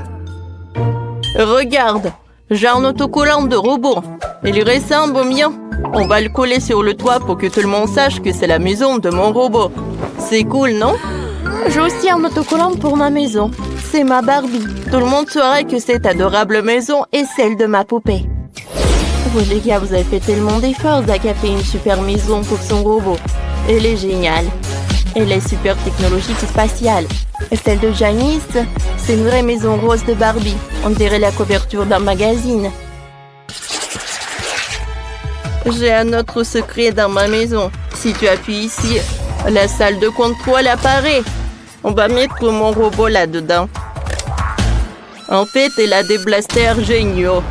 Regarde, j'ai un autocollant de robot. Il ressemble au mien. On va le coller sur le toit pour que tout le monde sache que c'est la maison de mon robot. C'est cool, non? J'ai aussi un autocollant pour ma maison. C'est ma Barbie. Tout le monde saurait que cette adorable maison est celle de ma poupée. Oh les gars, vous avez fait tellement d'efforts. Zach a fait une super maison pour son robot. Elle est géniale. Elle est super technologique et spatiale. Et celle de Janice, c'est une vraie maison rose de Barbie. On dirait la couverture d'un magazine. J'ai un autre secret dans ma maison. Si tu appuies ici, la salle de contrôle apparaît. On va mettre mon robot là-dedans. En fait, elle a des blasters géniaux.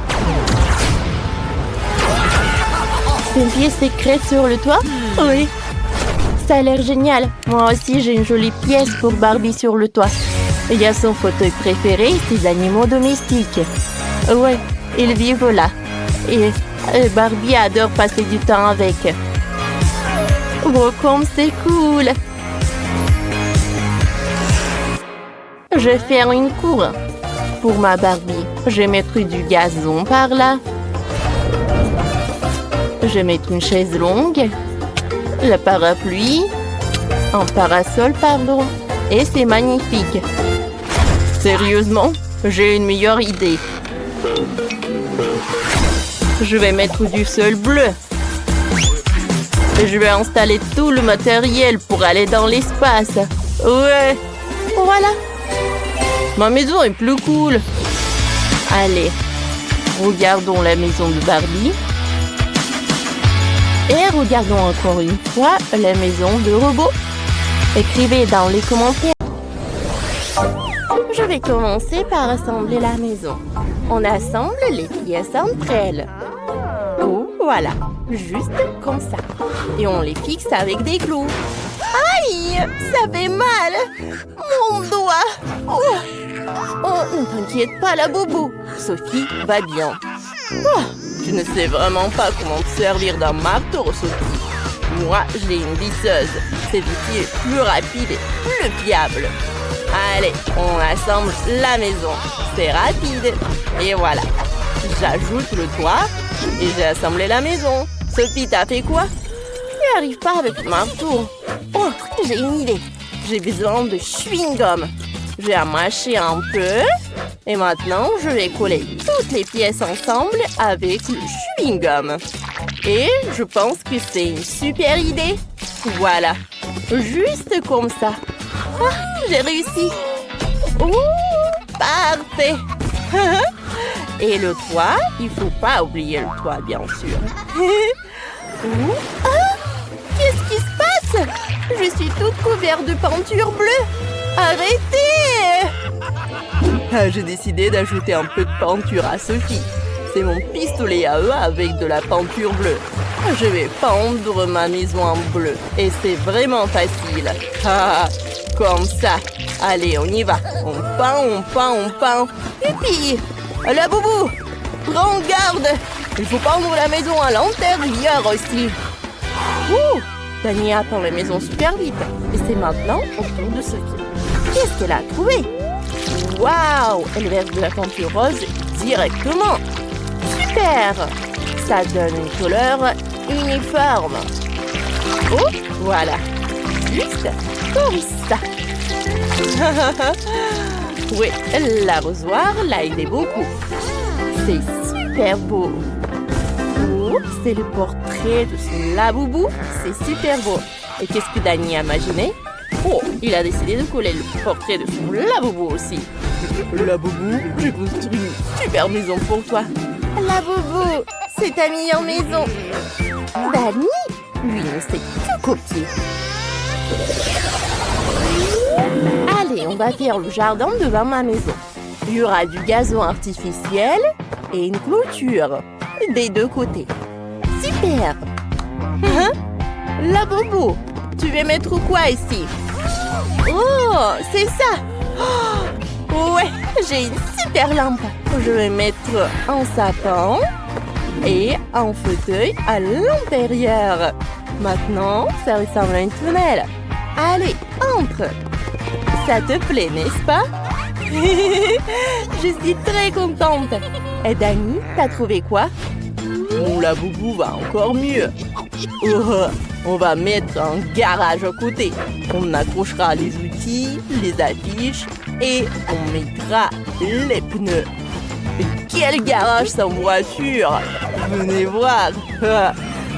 C'est une pièce secrète sur le toit? Oui. Ça a l'air génial. Moi aussi, j'ai une jolie pièce pour Barbie sur le toit. Il y a son fauteuil préféré, ses animaux domestiques. Ouais, ils vivent là. Et Barbie adore passer du temps avec. Oh, comme c'est cool! Je vais faire une cour pour ma Barbie. Je vais mettre du gazon par là. Je vais mettre une chaise longue. Le parapluie. Un parasol, pardon. Et c'est magnifique. Sérieusement, j'ai une meilleure idée. Je vais mettre du sol bleu. Je vais installer tout le matériel pour aller dans l'espace. Ouais. Voilà. Ma maison est plus cool. Allez, regardons la maison de Barbie. Et regardons encore une fois la maison de robot. Écrivez dans les commentaires. Je vais commencer par assembler la maison. On assemble les pièces entre elles. Oh, voilà. Juste comme ça. Et on les fixe avec des clous. Aïe! Ça fait mal! Mon doigt! Oh, ne t'inquiète pas, la boubou. Sophie va bien. Oh, tu ne sais vraiment pas comment te servir d'un marteau, Sophie. Moi, j'ai une visseuse. Cette vis est plus rapide et plus fiable. Allez, on assemble la maison. C'est rapide. Et voilà. J'ajoute le toit et j'ai assemblé la maison. Sophie, t'as fait quoi? Je n'y arrive pas avec le marteau. Oh, j'ai une idée. J'ai besoin de chewing-gum. Je vais mâcher un peu. Et maintenant, je vais coller toutes les pièces ensemble avec le chewing-gum. Et je pense que c'est une super idée. Voilà. Juste comme ça. Ah, j'ai réussi. Oh, parfait. Et le toit, il faut pas oublier le toit, bien sûr. Qu'est-ce qui se passe? Je suis toute couverte de peinture bleue. Arrêtez! J'ai décidé d'ajouter un peu de peinture à Sophie. C'est mon pistolet à eux avec de la peinture bleue. Je vais peindre ma maison en bleu. Et c'est vraiment facile. Comme ça. Allez, on y va. On peint. Youpi! La boubou! Prends garde! Il faut peindre la maison à l'intérieur aussi. Ouh! Tania peint la maison super vite. Et c'est maintenant au tour de Sophie. Qu'est-ce qu'elle a trouvé? Waouh! Elle verse de la peinture rose directement. Super! Ça donne une couleur uniforme. Oh, voilà. Juste comme ça. Oui, l'arrosoir l'a aidé beaucoup. C'est super beau. Oh, c'est le portrait de son Laboubou. C'est super beau. Et qu'est-ce que Danny a imaginé? Oh, il a décidé de coller le portrait de son Laboubou aussi. Laboubou, j'ai construit une super maison pour toi. Laboubou, c'est ta meilleure maison. Danny, lui, ne sait que copier. Allez, on va faire le jardin devant ma maison. Il y aura du gazon artificiel et une clôture des deux côtés. Super! Hein? La bobo, tu veux mettre quoi ici? Oh, c'est ça! Oh, ouais, j'ai une super lampe. Je vais mettre un sapin et un fauteuil à l'intérieur. Maintenant, ça ressemble à une fenêtre. Allez, entre! Ça te plaît, n'est-ce pas? Je suis très contente. Et Dani, t'as trouvé quoi? Mon laboubou va encore mieux. Oh, on va mettre un garage à côté. On accrochera les outils, les affiches et on mettra les pneus. Quel garage sans voiture! Venez voir.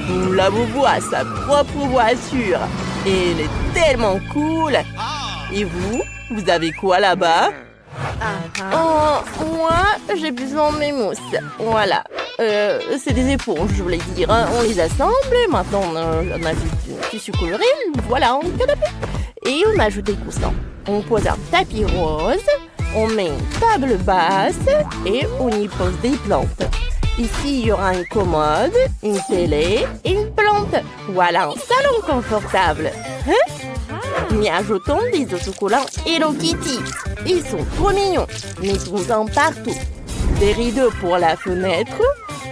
Mon laboubou a sa propre voiture et elle est tellement cool. Et vous avez quoi là-bas? Oh, moi, j'ai besoin de mes mousses. Voilà. C'est des éponges, je voulais dire. On les assemble. Maintenant, on a du tissu coloré. Voilà, un canapé. Et on ajoute des coussins. On pose un tapis rose. On met une table basse. Et on y pose des plantes. Ici, il y aura une commode, une télé et une plante. Voilà un salon confortable. Hein? Mais ajoutons des autocollants Hello Kitty. Ils sont trop mignons. Mettons-en partout. Des rideaux pour la fenêtre,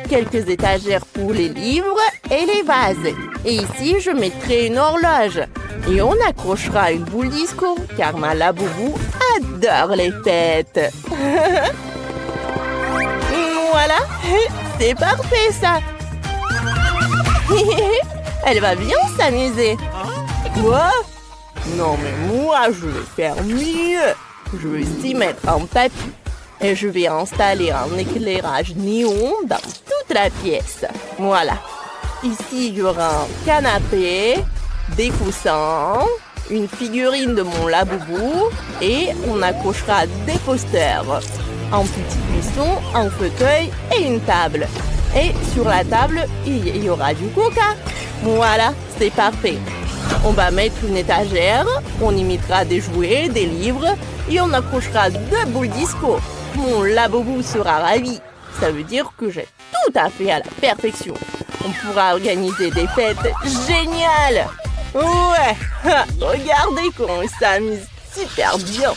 quelques étagères pour les livres et les vases. Et ici, je mettrai une horloge. Et on accrochera une boule disco, car ma laboubou adore les fêtes. Voilà, c'est parfait ça. Elle va bien s'amuser. Quoi? Non mais moi, je vais faire mieux. Je vais aussi mettre un tapis. Et je vais installer un éclairage néon dans toute la pièce. Voilà. Ici, il y aura un canapé, des coussins, une figurine de mon laboubou et on accrochera des posters. Un petit buisson, un fauteuil et une table. Et sur la table, il y aura du coca. Voilà, c'est parfait. On va mettre une étagère, on y mettra des jouets, des livres et on accrochera 2 boules disco. Mon laboubou sera ravi. Ça veut dire que j'ai tout à fait à la perfection. On pourra organiser des fêtes géniales. Ouais, regardez comment il s'amuse super bien.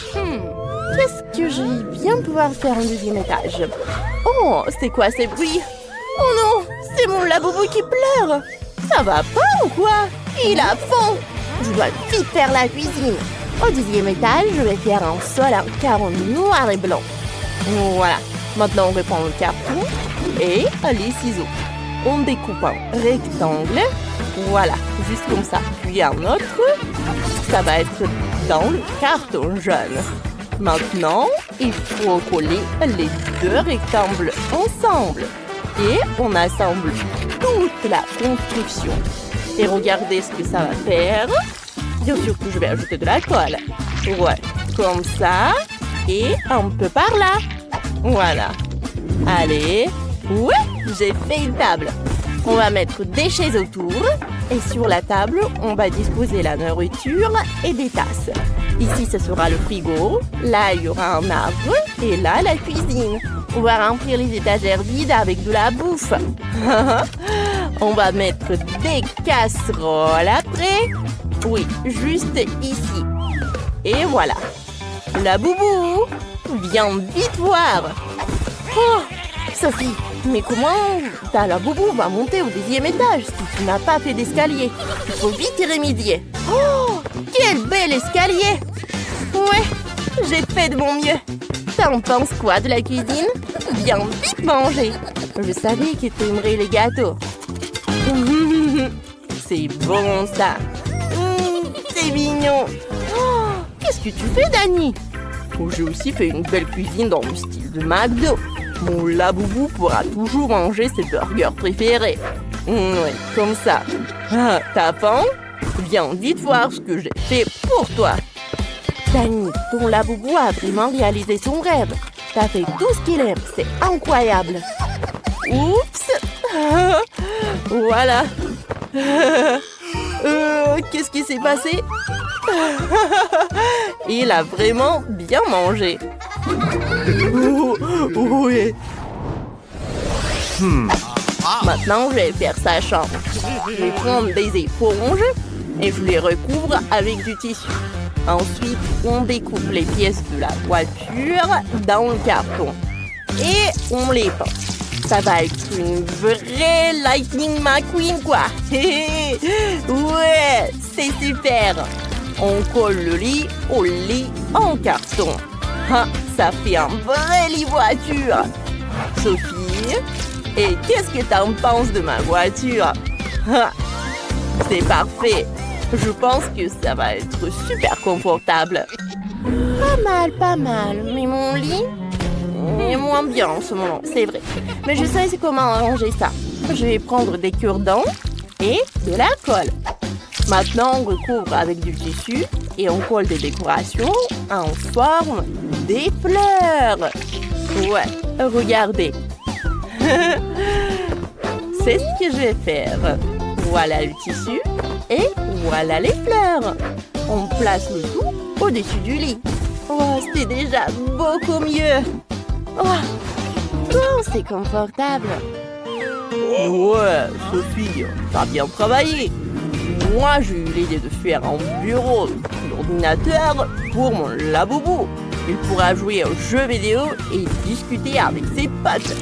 Qu'est-ce que je vais bien pouvoir faire un deuxième étage? Oh, c'est quoi ces bruits? Oh non, c'est mon laboubou qui pleure. Ça va pas ou quoi? Il a faim. Je dois vite faire la cuisine. Au deuxième étage, je vais faire un sol en carreau noir et blanc. Voilà. Maintenant, on reprend le carton et les ciseaux. On découpe un rectangle. Voilà, juste comme ça. Puis un autre. Ça va être dans le carton jaune. Maintenant, il faut coller les 2 rectangles ensemble. Et on assemble toute la construction. Et regardez ce que ça va faire. Bien sûr que je vais ajouter de la colle. Ouais, comme ça. Et un peu par là. Voilà. Allez. Ouais, j'ai fait une table. On va mettre des chaises autour. Et sur la table, on va disposer la nourriture et des tasses. Ici, ce sera le frigo. Là, il y aura un arbre. Et là, la cuisine. On va remplir les étagères vides avec de la bouffe. On va mettre des casseroles après. Oui, juste ici. Et voilà. La boubou, viens vite voir. Oh, Sophie, mais comment ta laboubou va monter au 2e étage si tu n'as pas fait d'escalier? Il faut vite y remédier. Oh, quel bel escalier. Ouais, j'ai fait de mon mieux. T'en penses quoi de la cuisine? Viens vite manger. Je savais que tu aimerais les gâteaux. C'est bon ça. C'est mignon. Oh, qu'est-ce que tu fais, Dani? Oh, j'ai aussi fait une belle cuisine dans le style de McDo. Mon laboubou pourra toujours manger ses burgers préférés. Oui, comme ça. Ah, t'as faim? Viens vite voir ce que j'ai fait pour toi. Dani, ton laboubou a vraiment réalisé son rêve. T'as fait tout ce qu'il aime, c'est incroyable. Oups. Voilà. Qu'est-ce qui s'est passé? Il a vraiment bien mangé. Oui. Maintenant, je vais faire sa chambre. Je vais prendre des éponges et je les recouvre avec du tissu. Ensuite, on découpe les pièces de la voiture dans le carton. Et on les peint. Ça va être une vraie Lightning McQueen, quoi. Ouais, c'est super. On colle le lit au lit en carton. Ah, ça fait un vrai lit voiture. Sophie, et qu'est-ce que t'en penses de ma voiture? Ah, c'est parfait. Je pense que ça va être super confortable. Pas mal. Mais mon lit est moins bien en ce moment, c'est vrai. Mais je sais comment arranger ça. Je vais prendre des cure-dents et de la colle. Maintenant, on recouvre avec du tissu et on colle des décorations en forme des fleurs. Ouais, regardez. C'est ce que je vais faire. Voilà le tissu et voilà les fleurs. On place le tout au-dessus du lit. Oh, c'est déjà beaucoup mieux. Oh, c'est confortable. Ouais, Sophie, t'as bien travaillé. Moi, j'ai eu l'idée de faire un bureau d'ordinateur pour mon laboubou. Il pourra jouer aux jeux vidéo et discuter avec ses potes.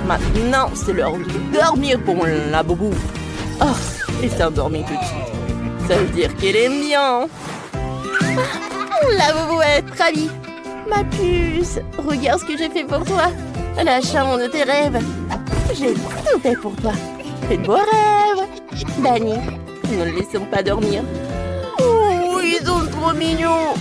Maintenant, c'est l'heure de dormir pour mon laboubou. Oh, il s'est endormi tout de suite. Ça veut dire qu'elle aime bien. Mon laboubou est ravi. Ma puce, regarde ce que j'ai fait pour toi. La chambre de tes rêves. J'ai tout fait pour toi. Fais de beaux rêves. Danny, ne le laissons pas dormir. Oh, ils sont trop mignons.